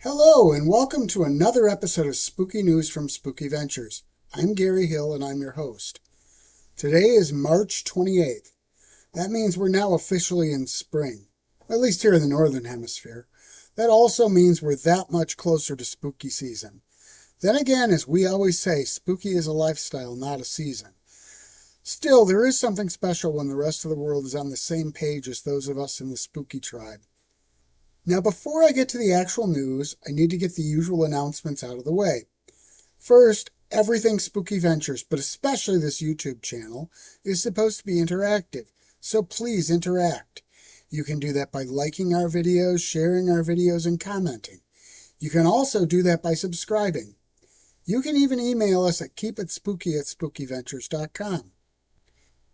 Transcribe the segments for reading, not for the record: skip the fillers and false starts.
Hello, and welcome to another episode of Spooky News from Spooky Ventures. I'm Gary Hill, and I'm your host. Today is March 28th. That means we're now officially in spring, at least here in the Northern Hemisphere. That also means we're that much closer to spooky season. Then again, as we always say, spooky is a lifestyle, not a season. Still, there is something special when the rest of the world is on the same page as those of us in the spooky tribe. Now, before I get to the actual news, I need to get the usual announcements out of the way. First, everything Spooky Ventures, but especially this YouTube channel, is supposed to be interactive, so please interact. You can do that by liking our videos, sharing our videos, and commenting. You can also do that by subscribing. You can even email us at keepitspooky@spookyventures.com.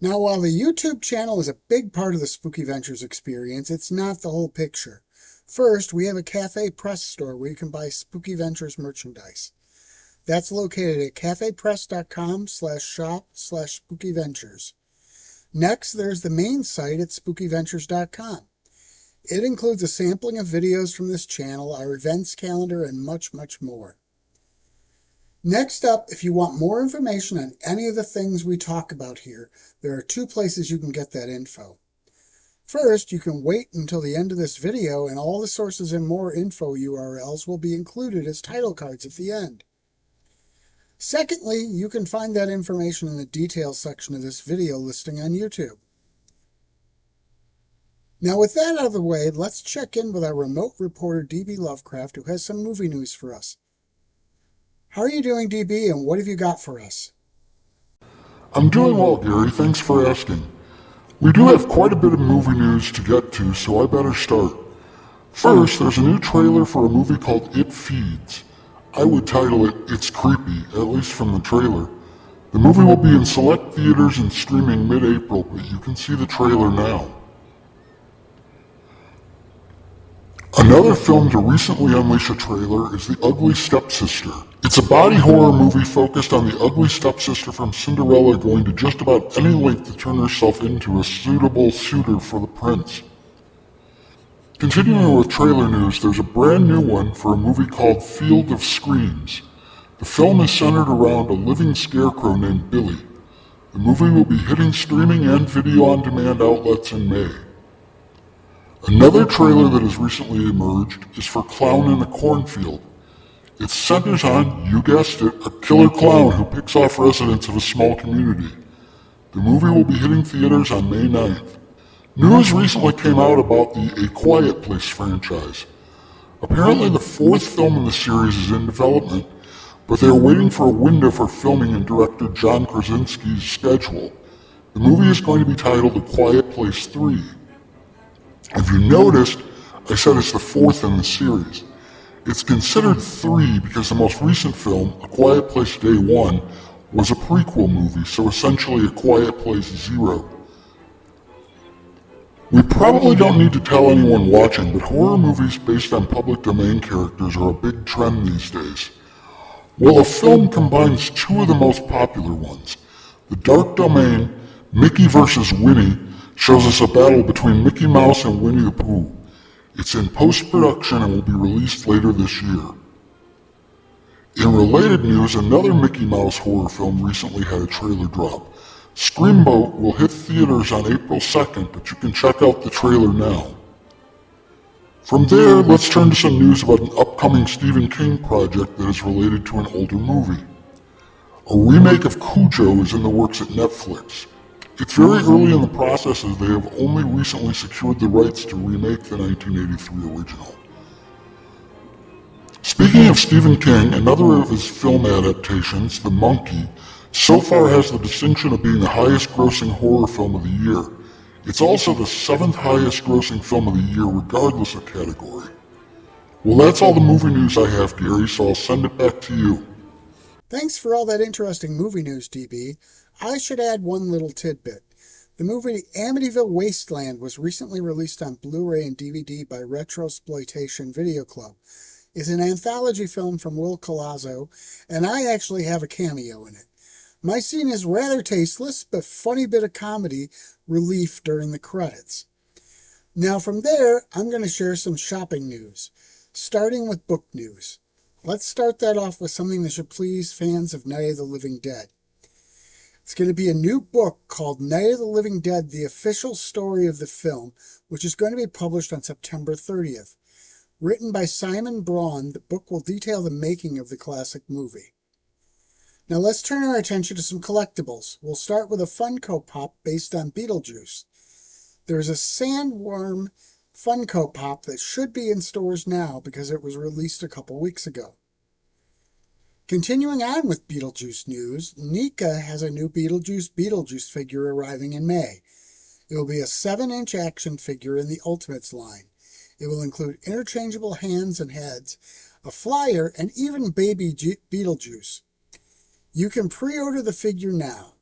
Now, while the YouTube channel is a big part of the Spooky Ventures experience, it's not the whole picture. First, we have a cafe press store where you can buy Spooky Ventures merchandise. That's located at cafepress.com/shop/spookyventures. Next, there's the main site at spookyventures.com. It includes a sampling of videos from this channel, our events calendar, and much, much more. Next up, if you want more information on any of the things we talk about here, there are two places you can get that info. First, you can wait until the end of this video and all the sources and more info URLs will be included as title cards at the end. Secondly, you can find that information in the details section of this video listing on YouTube. Now with that out of the way, let's check in with our remote reporter DB Lovecraft, who has some movie news for us. How are you doing, DB, and what have you got for us? I'm doing well, Gary. Thanks for asking. We do have quite a bit of movie news to get to, so I better start. First, there's a new trailer for a movie called It Feeds. I would title it It's Creepy, at least from the trailer. The movie will be in select theaters and streaming mid-April, but you can see the trailer now. Another film to recently unleash a trailer is The Ugly Stepsister. It's a body horror movie focused on the ugly stepsister from Cinderella going to just about any length to turn herself into a suitable suitor for the prince. Continuing with trailer news, there's a brand new one for a movie called Field of Screams. The film is centered around a living scarecrow named Billy. The movie will be hitting streaming and video-on-demand outlets in May. Another trailer that has recently emerged is for Clown in a Cornfield. It centers on, you guessed it, a killer clown who picks off residents of a small community. The movie will be hitting theaters on May 9th. News recently came out about the A Quiet Place franchise. Apparently the fourth film in the series is in development, but they are waiting for a window for filming in director John Krasinski's schedule. The movie is going to be titled A Quiet Place 3. If you noticed, I said it's the fourth in the series. It's considered 3 because the most recent film, A Quiet Place Day 1, was a prequel movie, so essentially A Quiet Place 0. We probably don't need to tell anyone watching, but horror movies based on public domain characters are a big trend these days. Well, a film combines two of the most popular ones. The Dark Domain, Mickey vs. Winnie, shows us a battle between Mickey Mouse and Winnie the Pooh. It's in post-production and will be released later this year. In related news, another Mickey Mouse horror film recently had a trailer drop. Screamboat will hit theaters on April 2nd, but you can check out the trailer now. From there, let's turn to some news about an upcoming Stephen King project that is related to an older movie. A remake of Cujo is in the works at Netflix. It's very early in the process as they have only recently secured the rights to remake the 1983 original. Speaking of Stephen King, another of his film adaptations, The Monkey, so far has the distinction of being the highest grossing horror film of the year. It's also the 7th highest grossing film of the year regardless of category. Well, that's all the movie news I have, Gary, so I'll send it back to you. Thanks for all that interesting movie news, DB. I should add one little tidbit. The movie Amityville Wasteland was recently released on Blu-ray and DVD by Retrosploitation Video Club. It's an anthology film from Will Colazzo, and I actually have a cameo in it. My scene is rather tasteless, but funny bit of comedy relief during the credits. Now from there, I'm going to share some shopping news. starting with book news. Let's start that off with something that should please fans of Night of the Living Dead. It's going to be a new book called Night of the Living Dead, the official story of the film, which is going to be published on September 30th. Written by Simon Braun, the book will detail the making of the classic movie. Now let's turn our attention to some collectibles. We'll start with a Funko Pop based on Beetlejuice. There's a Sandworm Funko Pop that should be in stores now because it was released a couple weeks ago. Continuing on with Beetlejuice news, NECA has a new Beetlejuice figure arriving in May. It will be a 7-inch action figure in the Ultimates line. It will include interchangeable hands and heads, a flyer, and even baby Beetlejuice. You can pre-order the figure now.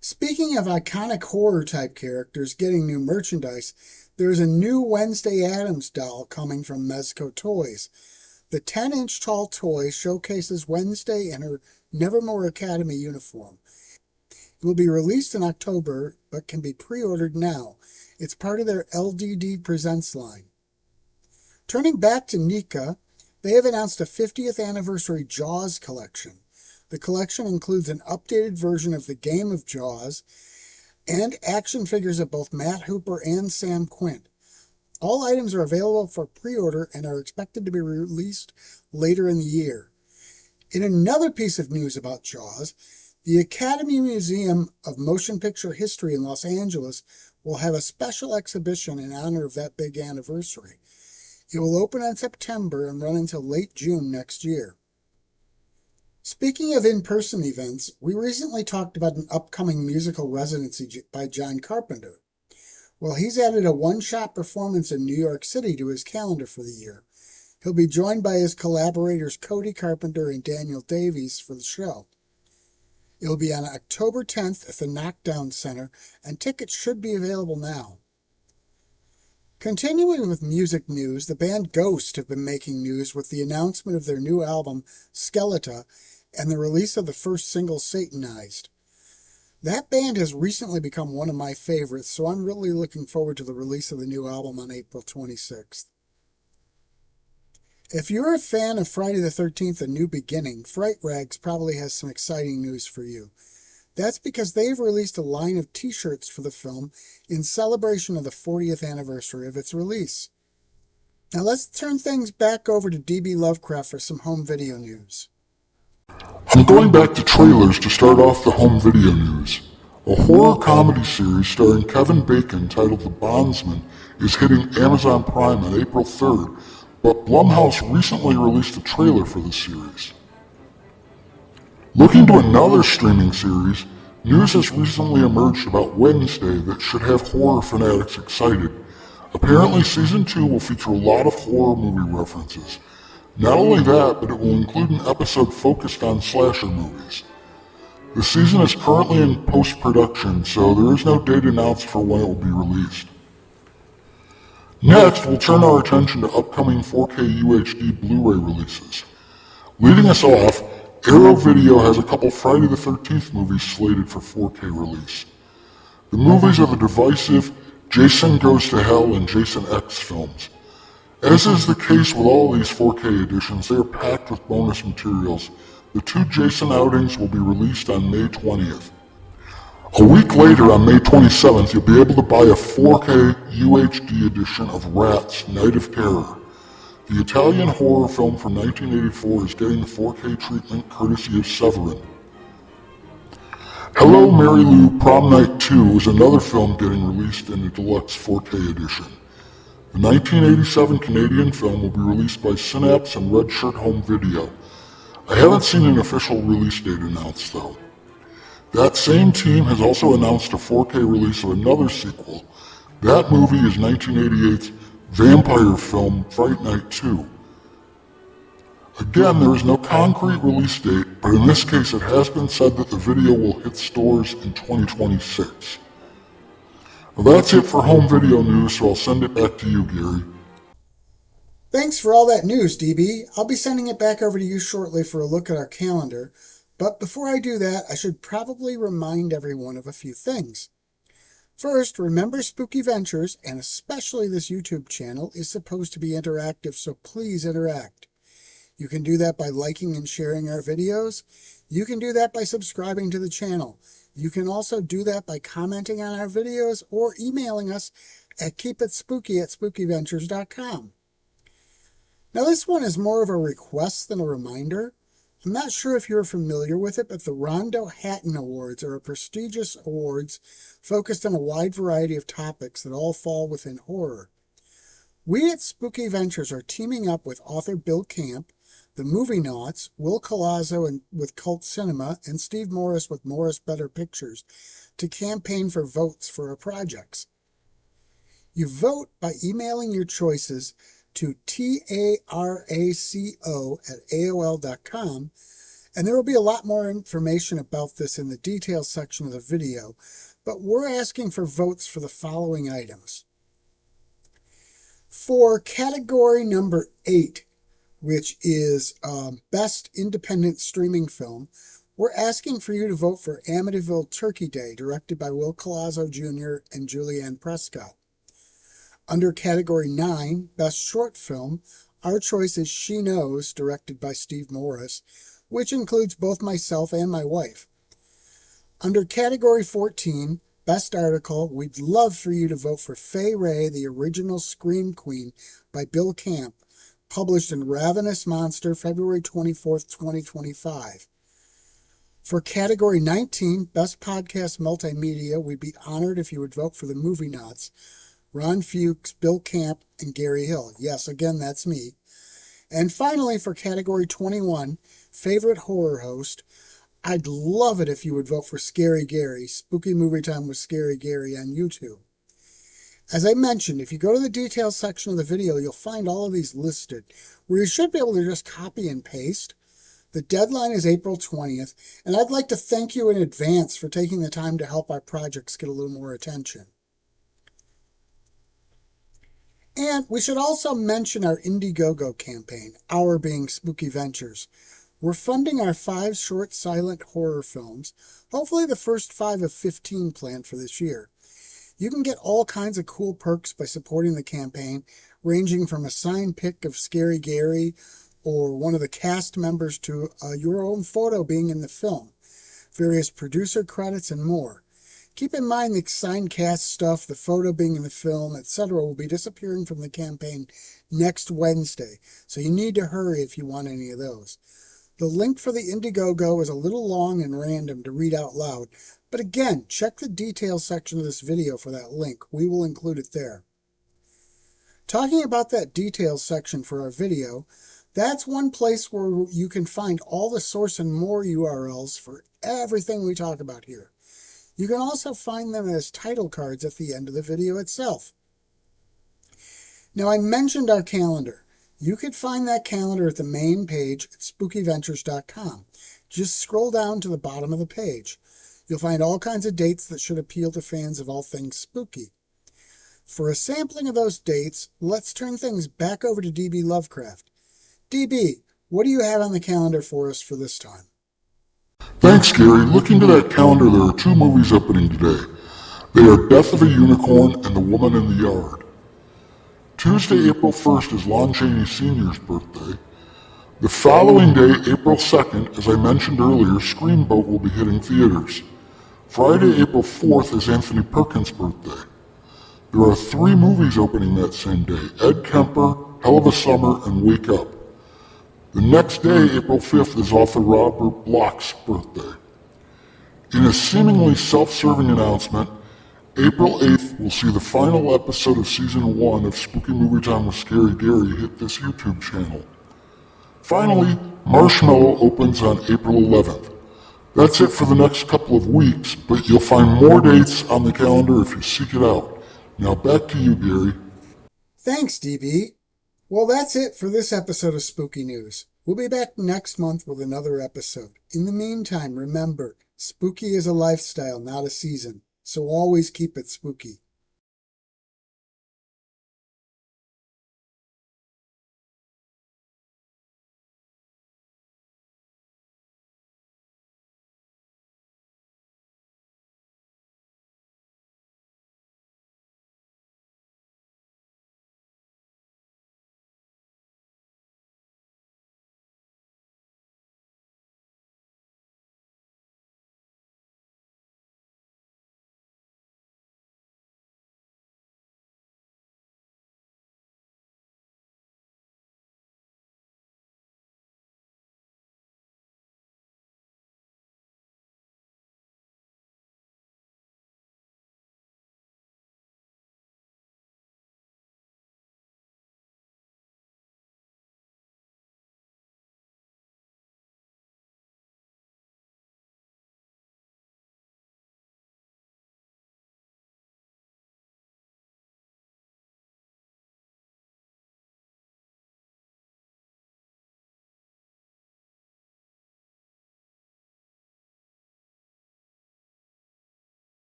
Speaking of iconic horror-type characters getting new merchandise, there is a new Wednesday Addams doll coming from Mezco Toys. The 10-inch tall toy showcases Wednesday in her Nevermore Academy uniform. It will be released in October, but can be pre-ordered now. It's part of their LDD Presents line. Turning back to NECA, they have announced a 50th anniversary Jaws collection. The collection includes an updated version of the game of Jaws and action figures of both Matt Hooper and Sam Quint. All items are available for pre-order and are expected to be released later in the year. In another piece of news about Jaws, the Academy Museum of Motion Picture History in Los Angeles will have a special exhibition in honor of that big anniversary. It will open in September and run until late June next year. Speaking of in-person events, we recently talked about an upcoming musical residency by John Carpenter. Well, he's added a one-shot performance in New York City to his calendar for the year. He'll be joined by his collaborators Cody Carpenter and Daniel Davies for the show. It will be on October 10th at the Knockdown Center, and tickets should be available now. Continuing with music news, the band Ghost have been making news with the announcement of their new album, Skeleta, and the release of the first single, Satanized. That band has recently become one of my favorites, so I'm really looking forward to the release of the new album on April 26th. If you're a fan of Friday the 13th, A New Beginning, Fright Rags probably has some exciting news for you. That's because they've released a line of t-shirts for the film in celebration of the 40th anniversary of its release. Now let's turn things back over to DB Lovecraft for some home video news. I'm going back to trailers to start off the home video news. A horror comedy series starring Kevin Bacon titled The Bondsman is hitting Amazon Prime on April 3rd, but Blumhouse recently released a trailer for the series. Looking to another streaming series, news has recently emerged about Wednesday that should have horror fanatics excited. Apparently Season 2 will feature a lot of horror movie references. Not only that, but it will include an episode focused on slasher movies. The season is currently in post-production, so there is no date announced for when it will be released. Next, we'll turn our attention to upcoming 4K UHD Blu-ray releases. Leading us off, Arrow Video has a couple Friday the 13th movies slated for 4K release. The movies are the divisive Jason Goes to Hell and Jason X films. As is the case with all these 4K editions, they are packed with bonus materials. The 2 Jason outings will be released on May 20th. A week later, on May 27th, you'll be able to buy a 4K UHD edition of Rats, Night of Terror. The Italian horror film from 1984 is getting the 4K treatment courtesy of Severin. Hello, Mary Lou, Prom Night 2 is another film getting released in a deluxe 4K edition. The 1987 Canadian film will be released by Synapse and Red Shirt Home Video. I haven't seen an official release date announced, though. That same team has also announced a 4K release of another sequel. That movie is 1988's vampire film Fright Night 2. Again, there is no concrete release date, but in this case it has been said that the video will hit stores in 2026. Well, that's it for home video news, so I'll send it back to you, Gary. Thanks for all that news, DB. I'll be sending it back over to you shortly for a look at our calendar. But before I do that, I should probably remind everyone of a few things. First, remember Spooky Ventures, and especially this YouTube channel, is supposed to be interactive, so please interact. You can do that by liking and sharing our videos. You can do that by subscribing to the channel. You can also do that by commenting on our videos or emailing us at keepitspooky@spookyventures.com. Now this one is more of a request than a reminder. I'm not sure if you're familiar with it, but the Rondo Hatton Awards are a prestigious awards focused on a wide variety of topics that all fall within horror. We at Spooky Ventures are teaming up with author Bill Camp, the Movie Nauts, Will Colazzo with Cult Cinema, and Steve Morris with Morris Better Pictures to campaign for votes for our projects. You vote by emailing your choices to taraco@aol.com, and there will be a lot more information about this in the details section of the video, but we're asking for votes for the following items. For category number 8, which is Best Independent Streaming Film, we're asking for you to vote for Amityville Turkey Day, directed by Will Colazzo Jr. and Julianne Prescott. Under category 9, Best Short Film, our choice is She Knows, directed by Steve Morris, which includes both myself and my wife. Under category 14, Best Article, we'd love for you to vote for Fay Wray, the Original Scream Queen by Bill Camp, published in Ravenous Monster, February 24th, 2025. For category 19, Best Podcast Multimedia, we'd be honored if you would vote for the Movie Nauts, Ron Fuchs, Bill Camp, and Gary Hill. Yes, again, that's me. And finally, for category 21, Favorite Horror Host, I'd love it if you would vote for Scary Gary, Spooky Movie Time with Scary Gary on YouTube. As I mentioned, if you go to the details section of the video, you'll find all of these listed, where you should be able to just copy and paste. The deadline is April 20th, and I'd like to thank you in advance for taking the time to help our projects get a little more attention. And we should also mention our Indiegogo campaign, our being Spooky Ventures. We're funding our 5 short silent horror films, hopefully the first 5 of 15 planned for this year. You can get all kinds of cool perks by supporting the campaign, ranging from a signed pic of Scary Gary or one of the cast members to your own photo being in the film, various producer credits, and more. Keep in mind the signed cast stuff, the photo being in the film, etc. will be disappearing from the campaign next Wednesday, so you need to hurry if you want any of those. The link for the Indiegogo is a little long and random to read out loud, but again, check the details section of this video for that link. We will include it there. Talking about that details section for our video, that's one place where you can find all the source and more URLs for everything we talk about here. You can also find them as title cards at the end of the video itself. Now, I mentioned our calendar. You could find that calendar at the main page at spookyventures.com. Just scroll down to the bottom of the page. You'll find all kinds of dates that should appeal to fans of all things spooky. For a sampling of those dates, let's turn things back over to DB Lovecraft. DB, what do you have on the calendar for us for this time? Thanks, Gary. Looking to that calendar, there are 2 movies opening today. They are Death of a Unicorn and The Woman in the Yard. Tuesday, April 1st is Lon Chaney Sr.'s birthday. The following day, April 2nd, as I mentioned earlier, Screamboat will be hitting theaters. Friday, April 4th is Anthony Perkins' birthday. There are 3 movies opening that same day: Ed Kemper, Hell of a Summer, and Wake Up. The next day, April 5th, is author Robert Bloch's birthday. In a seemingly self-serving announcement, April 8th will see the final episode of Season 1 of Spooky Movie Time with Scary Gary hit this YouTube channel. Finally, Marshmallow opens on April 11th. That's it for the next couple of weeks, but you'll find more dates on the calendar if you seek it out. Now back to you, Gary. Thanks, DB. Well, that's it for this episode of Spooky News. We'll be back next month with another episode. In the meantime, remember, spooky is a lifestyle, not a season, so always keep it spooky.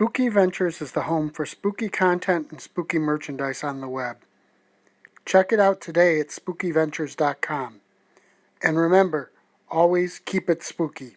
Spooky Ventures is the home for spooky content and spooky merchandise on the web. Check it out today at spookyventures.com. And remember, always keep it spooky.